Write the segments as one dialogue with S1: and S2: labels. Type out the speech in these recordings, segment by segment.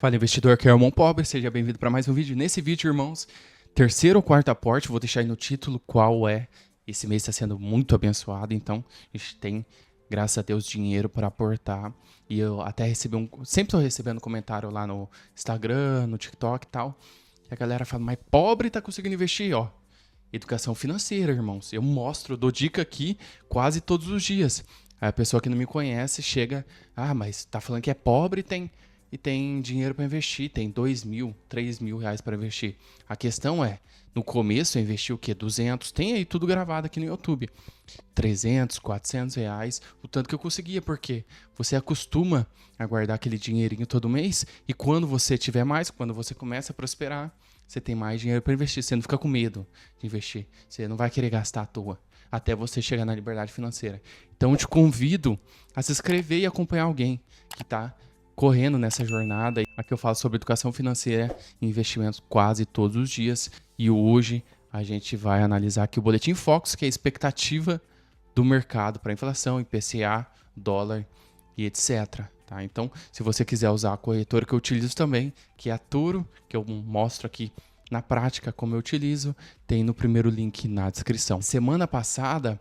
S1: Fala, investidor, que é o Irmão Pobre, seja bem-vindo para mais um vídeo. Nesse vídeo, irmãos, terceiro ou quarto aporte, vou deixar aí no título qual é. Esse mês está sendo muito abençoado, então a gente tem, graças a Deus, dinheiro para aportar. E eu até recebi sempre estou recebendo comentário lá no Instagram, no TikTok e tal, que a galera fala, mas pobre tá conseguindo investir, ó. Educação financeira, irmãos. Eu mostro, dou dica aqui quase todos os dias. Aí a pessoa que não me conhece chega, mas tá falando que é pobre e tem dinheiro para investir, tem 2.000, 3.000 reais para investir. A questão é, no começo eu investi o quê? 200, tem aí tudo gravado aqui no YouTube. 300, 400 reais, o tanto que eu conseguia, porque você acostuma a guardar aquele dinheirinho todo mês e quando você tiver mais, quando você começa a prosperar, você tem mais dinheiro para investir, você não fica com medo de investir, você não vai querer gastar à toa, até você chegar na liberdade financeira. Então eu te convido a se inscrever e acompanhar alguém que está correndo nessa jornada. Aqui eu falo sobre educação financeira e investimentos quase todos os dias. E hoje a gente vai analisar aqui o Boletim Focus, que é a expectativa do mercado para inflação, IPCA, dólar e etc. Tá? Então, se você quiser usar a corretora que eu utilizo também, que é a Toro, que eu mostro aqui na prática como eu utilizo, tem no primeiro link na descrição. Semana passada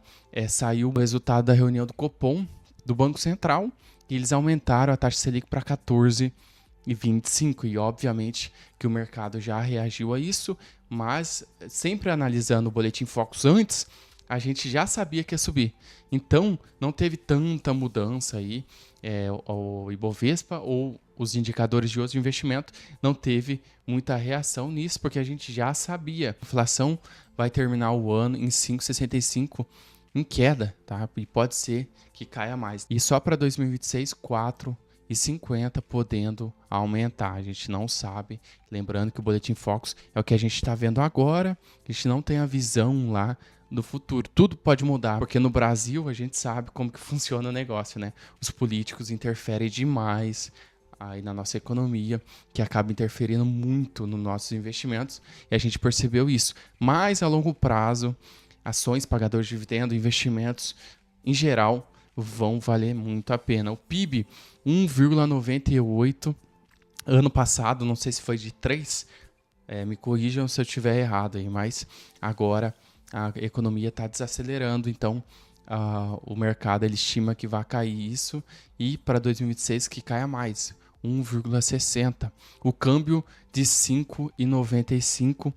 S1: saiu o resultado da reunião do Copom, do Banco Central, e eles aumentaram a taxa Selic para 14,25 e obviamente que o mercado já reagiu a isso, mas sempre analisando o Boletim Focus antes, a gente já sabia que ia subir. Então, não teve tanta mudança aí, o Ibovespa ou os indicadores de outros de investimento não teve muita reação nisso, porque a gente já sabia. A inflação vai terminar o ano em 5,65 em queda, tá? E pode ser que caia mais. E só para 2026, 4,50 podendo aumentar. A gente não sabe. Lembrando que o Boletim Focus é o que a gente está vendo agora. A gente não tem a visão lá do futuro. Tudo pode mudar, porque no Brasil a gente sabe como que funciona o negócio, né? Os políticos interferem demais aí na nossa economia, que acaba interferindo muito nos nossos investimentos, e a gente percebeu isso. Mas a longo prazo, ações, pagadores de dividendo, investimentos em geral vão valer muito a pena. O PIB 1,98 ano passado, não sei se foi de 3, me corrijam se eu estiver errado aí, mas agora a economia está desacelerando, então o mercado ele estima que vai cair isso e para 2026 que caia mais, 1,60. O câmbio de 5,95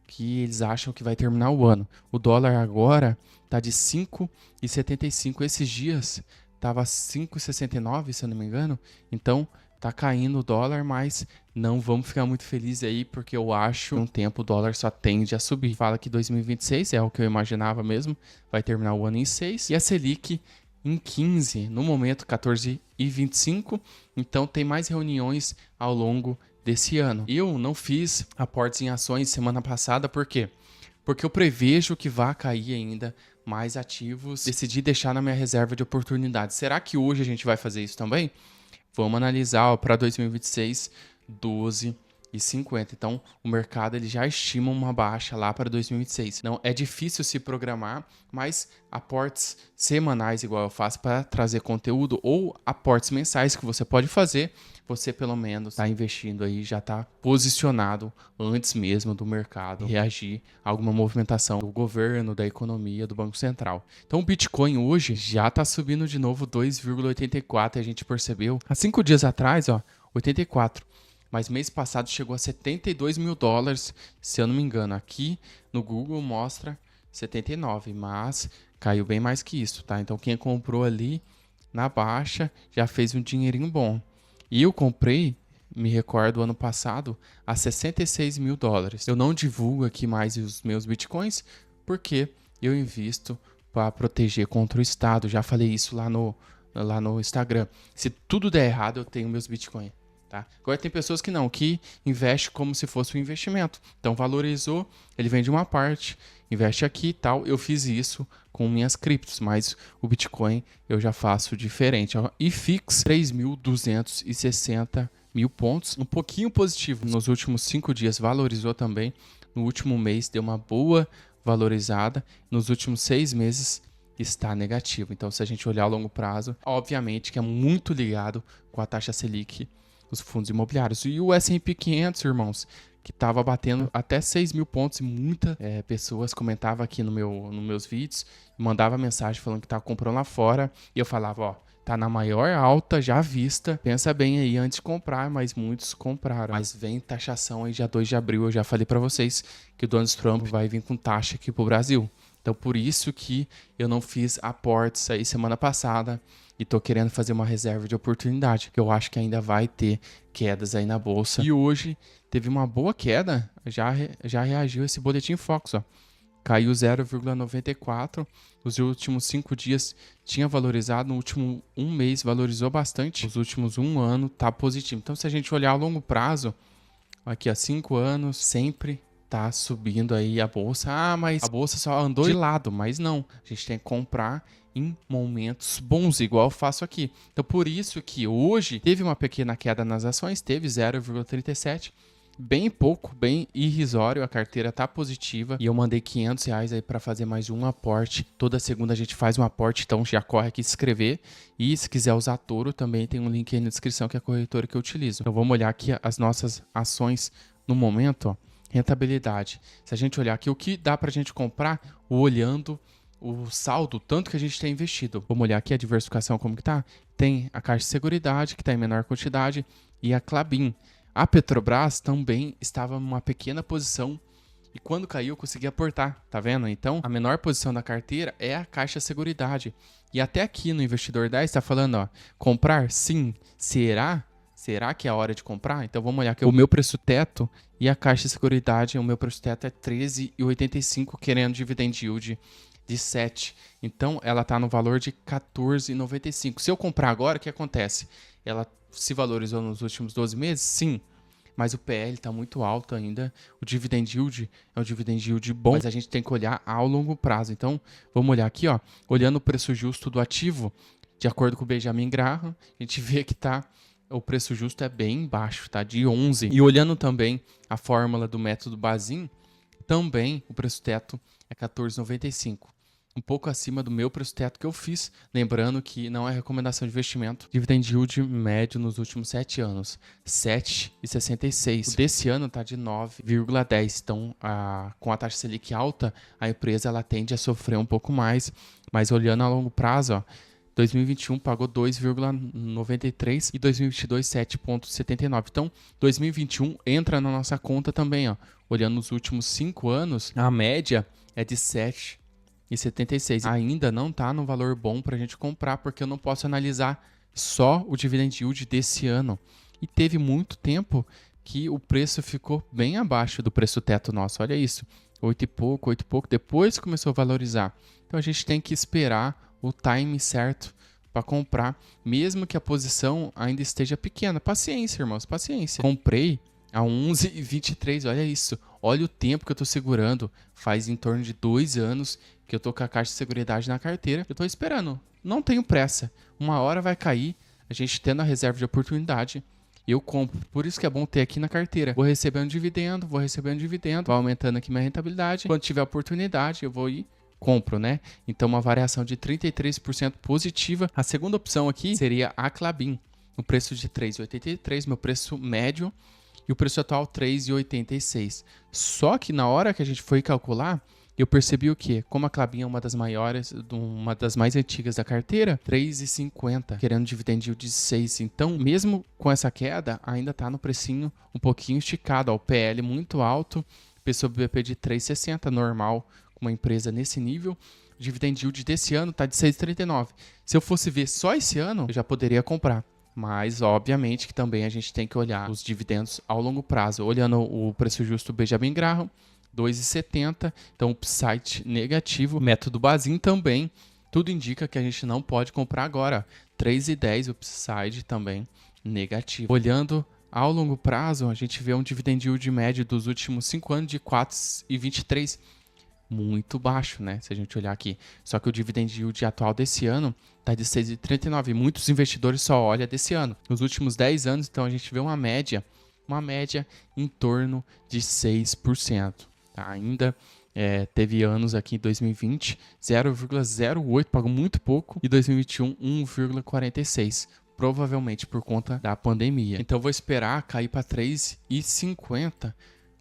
S1: que eles acham que vai terminar o ano. O dólar agora está de 5,75. Esses dias estava 5,69, se eu não me engano. Então tá caindo o dólar, mas não vamos ficar muito felizes aí, porque eu acho que um tempo o dólar só tende a subir. Fala que 2026 é o que eu imaginava mesmo, vai terminar o ano em 6 e a Selic em 15, no momento 14,25. Então tem mais reuniões ao longo desse ano. Eu não fiz aportes em ações semana passada, por quê? Porque eu prevejo que vai cair ainda mais ativos. Decidi deixar na minha reserva de oportunidades. Será que hoje a gente vai fazer isso também? Vamos analisar para 2026, 12,50. Então, o mercado ele já estima uma baixa lá para 2026. Não é difícil se programar, mas aportes semanais, igual eu faço para trazer conteúdo, ou aportes mensais que você pode fazer, você pelo menos está investindo aí, já está posicionado antes mesmo do mercado reagir a alguma movimentação do governo, da economia, do Banco Central. Então o Bitcoin hoje já está subindo de novo 2,84 e a gente percebeu há 5 dias atrás, 84. Mas mês passado chegou a 72 mil dólares, se eu não me engano. Aqui no Google mostra 79, mas caiu bem mais que isso, tá? Então quem comprou ali na baixa já fez um dinheirinho bom. E eu comprei, me recordo, ano passado, a 66 mil dólares. Eu não divulgo aqui mais os meus bitcoins, porque eu invisto para proteger contra o Estado. Já falei isso lá no Instagram. Se tudo der errado, eu tenho meus bitcoins. Tá? Agora tem pessoas que não, que investem como se fosse um investimento. Então valorizou, ele vende uma parte, investe aqui e tal. Eu fiz isso com minhas criptos, mas o Bitcoin eu já faço diferente. E fix 3.260 mil pontos, um pouquinho positivo. Nos últimos 5 dias valorizou também. No último mês deu uma boa valorizada. Nos últimos 6 meses está negativo. Então se a gente olhar a longo prazo, obviamente que é muito ligado com a taxa Selic. os fundos imobiliários. E o S&P 500, irmãos, que estava batendo até 6 mil pontos e muitas pessoas comentavam aqui nos meus vídeos, mandava mensagem falando que estava comprando lá fora e eu falava, ó, tá na maior alta já vista, pensa bem aí antes de comprar, mas muitos compraram. Mas vem taxação aí dia 2 de abril, eu já falei para vocês que o Donald Trump vai vir com taxa aqui pro Brasil. Então por isso que eu não fiz aportes aí semana passada e tô querendo fazer uma reserva de oportunidade, que eu acho que ainda vai ter quedas aí na bolsa. E hoje teve uma boa queda, já reagiu esse boletim Fox, ó. Caiu 0,94. Os últimos 5 dias tinha valorizado, no último um mês valorizou bastante. Os últimos um ano tá positivo. Então se a gente olhar a longo prazo, aqui há 5 anos, sempre tá subindo aí a bolsa. Ah, mas a bolsa só andou de lado, mas não. A gente tem que comprar em momentos bons, igual eu faço aqui. Então por isso que hoje teve uma pequena queda nas ações, teve 0,37, bem pouco, bem irrisório, a carteira tá positiva e eu mandei R$500 aí para fazer mais um aporte. Toda segunda a gente faz um aporte, então já corre aqui se inscrever. E se quiser usar Toro, também tem um link aí na descrição que é a corretora que eu utilizo. Então vamos olhar aqui as nossas ações no momento, ó. Rentabilidade. Se a gente olhar aqui, o que dá pra gente comprar olhando o saldo, tanto que a gente tem investido. Vamos olhar aqui a diversificação como que tá. Tem a Caixa de Seguridade, que está em menor quantidade, e a Klabin. A Petrobras também estava numa pequena posição e quando caiu eu consegui aportar, tá vendo? Então, a menor posição da carteira é a Caixa de Seguridade. E até aqui no Investidor 10 está falando, ó, comprar? Sim. Será? Será que é a hora de comprar? Então vamos olhar aqui o meu preço teto e a Caixa de Seguridade. O meu preço teto é 13,85, querendo dividend yield de 7. Então ela está no valor de 14,95. Se eu comprar agora, o que acontece? Ela se valorizou nos últimos 12 meses? Sim. Mas o PL está muito alto ainda. O dividend yield é um dividend yield bom, mas a gente tem que olhar ao longo prazo. Então, vamos olhar aqui, ó, olhando o preço justo do ativo, de acordo com o Benjamin Graham, a gente vê que o preço justo é bem baixo, tá? De 11. E olhando também a fórmula do método Bazin, também o preço teto é 14,95. Um pouco acima do meu preço teto que eu fiz, lembrando que não é recomendação de investimento. Dividend yield médio nos últimos 7 anos, 7,66. O desse ano está de 9,10. Então, com a taxa Selic alta, a empresa ela tende a sofrer um pouco mais. Mas olhando a longo prazo, ó, 2021 pagou 2,93 e 2022 7,79. Então, 2021 entra na nossa conta também, ó. Olhando os últimos 5 anos, a média é de 7,76. Ainda não está no valor bom para a gente comprar, porque eu não posso analisar só o dividend yield desse ano. E teve muito tempo que o preço ficou bem abaixo do preço teto nosso. Olha isso, 8 e pouco, depois começou a valorizar. Então a gente tem que esperar o time certo para comprar, mesmo que a posição ainda esteja pequena. Paciência, irmãos, paciência. Comprei a 11,23, olha isso. Olha o tempo que eu estou segurando. Faz em torno de 2 anos que eu estou com a Caixa de Seguridade na carteira. Eu estou esperando, não tenho pressa. Uma hora vai cair, a gente tendo a reserva de oportunidade, eu compro. Por isso que é bom ter aqui na carteira. Vou recebendo dividendo, vai aumentando aqui minha rentabilidade. Quando tiver oportunidade, eu vou ir compro, né? Então uma variação de 33% positiva. A segunda opção aqui seria a Klabin, no preço de 3,83, meu preço médio, e o preço atual 3,86. Só que na hora que a gente foi calcular, eu percebi o quê? Como a Klabin é uma das maiores, uma das mais antigas da carteira, 3,50, querendo dividend yield de 6. Então, mesmo com essa queda, ainda está no precinho um pouquinho esticado, ó, o PL muito alto, PSOBP de 3,60, normal, uma empresa nesse nível. O dividend yield desse ano está de 6,39. Se eu fosse ver só esse ano, eu já poderia comprar. Mas, obviamente, que também a gente tem que olhar os dividendos ao longo prazo. Olhando o preço justo do Benjamin Graham, 2,70. Então, upside negativo. Método Bazin também. Tudo indica que a gente não pode comprar agora. 3,10 upside também negativo. Olhando ao longo prazo, a gente vê um dividend yield médio dos últimos 5 anos de 4,23. Muito baixo, né? Se a gente olhar aqui. Só que o dividend yield atual desse ano está de 6,39. Muitos investidores só olham desse ano. Nos últimos 10 anos, então, a gente vê uma média em torno de 6%. Tá? Ainda teve anos aqui em 2020, 0,08, pagou muito pouco. E 2021, 1,46. provavelmente por conta da pandemia. Então eu vou esperar cair para 3,50.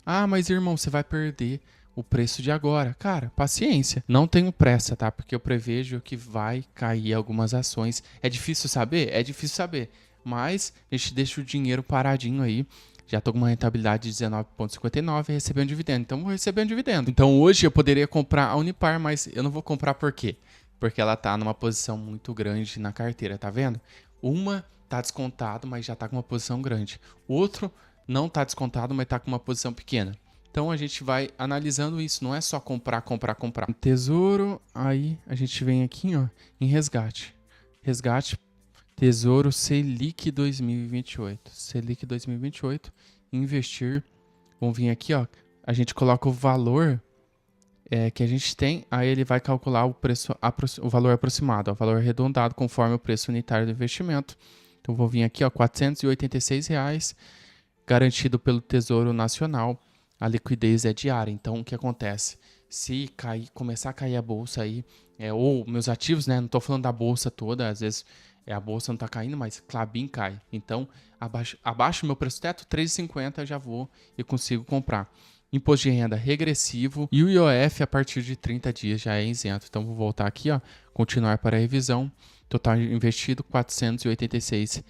S1: Ah, mas irmão, você vai perder o preço de agora. Cara, paciência. Não tenho pressa, tá? Porque eu prevejo que vai cair algumas ações. É difícil saber? É difícil saber. Mas a gente deixa o dinheiro paradinho aí. Já tô com uma rentabilidade de 19,59 e receber um dividendo. Então vou receber um dividendo. Então hoje eu poderia comprar a Unipar, mas eu não vou comprar por quê? Porque ela tá numa posição muito grande na carteira, tá vendo? Uma tá descontado, mas já tá com uma posição grande. Outro não tá descontado, mas tá com uma posição pequena. Então a gente vai analisando isso, não é só comprar, comprar, comprar. Tesouro, aí a gente vem aqui, ó, em resgate. Resgate, Tesouro Selic 2028. Selic 2028, investir. Vamos vir aqui, ó, a gente coloca o valor que a gente tem, aí ele vai calcular o preço, o valor aproximado, o valor arredondado conforme o preço unitário do investimento. Então vou vir aqui, ó, R$ 486, garantido pelo Tesouro Nacional. A liquidez é diária. Então, o que acontece? Se começar a cair a bolsa aí, ou meus ativos, né? Não estou falando da bolsa toda, às vezes a bolsa não está caindo, mas Klabin cai. Então, abaixo do meu preço teto, 3,50 já vou e consigo comprar. Imposto de renda regressivo e o IOF a partir de 30 dias já é isento. Então, vou voltar aqui, ó, continuar para a revisão. Total investido, R$ 486.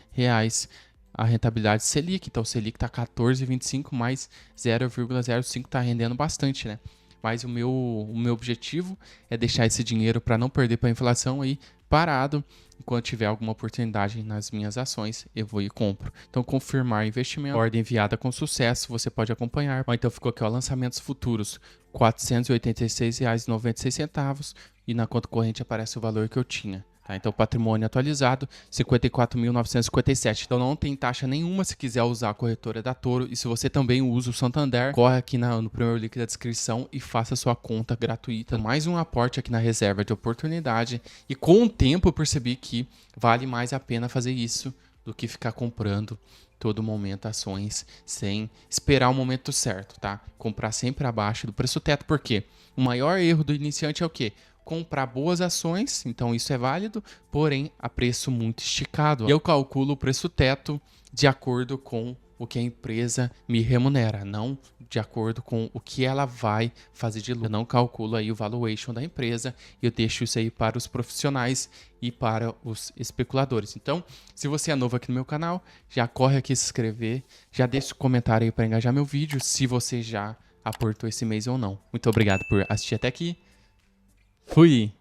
S1: A rentabilidade Selic, então o Selic está 14,25 mais 0,05 está rendendo bastante, né? Mas o meu objetivo é deixar esse dinheiro para não perder para a inflação aí parado. Enquanto tiver alguma oportunidade nas minhas ações, eu vou e compro. Então, confirmar investimento, ordem enviada com sucesso, você pode acompanhar. Ou então ficou aqui, ó, lançamentos futuros, R$ 486,96 e na conta corrente aparece o valor que eu tinha. Tá, então, patrimônio atualizado, 54.957. Então, não tem taxa nenhuma se quiser usar a corretora da Toro. E se você também usa o Santander, corre aqui no primeiro link da descrição e faça sua conta gratuita. Mais um aporte aqui na reserva de oportunidade. E com o tempo eu percebi que vale mais a pena fazer isso do que ficar comprando todo momento ações sem esperar o momento certo, tá? Comprar sempre abaixo do preço teto. Por quê? O maior erro do iniciante é o quê? Comprar boas ações, então isso é válido, porém a preço muito esticado. Eu calculo o preço teto de acordo com o que a empresa me remunera, não de acordo com o que ela vai fazer de lucro. Eu não calculo aí o valuation da empresa, eu deixo isso aí para os profissionais e para os especuladores. Então, se você é novo aqui no meu canal, já corre aqui se inscrever, já deixa o comentário aí para engajar meu vídeo, se você já aportou esse mês ou não. Muito obrigado por assistir até aqui. Fui!